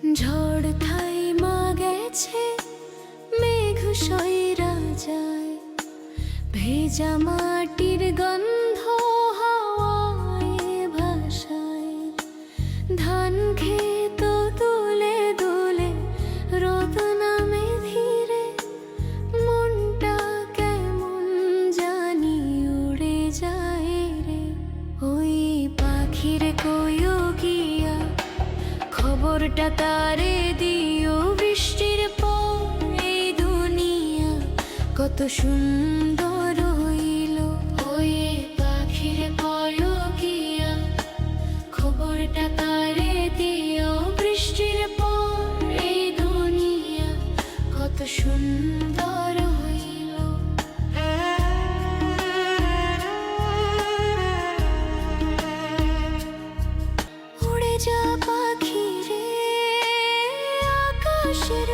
ঝড় থাইমা গেছে, মেঘ সইরা যায়, ভেজা মাটির গন্ধ হাওয়ায় ভাসায়। ধান ক্ষেত তুলে দুলে রোদ নামে ধীরে, মনটা কেমন জানি উড়ে যায় রে। ওই পাখির কইও গিয়া খবরটা তারে দিও, বৃষ্টির পর এই দুনিয়া কত সুন্দর হইল। ওই পাখির কইও গিয়া খবরটা তারে দিও, বৃষ্টির পর এই দুনিয়া কত সুন্দর হইল। উড়ে যা পাখি রে আকাশের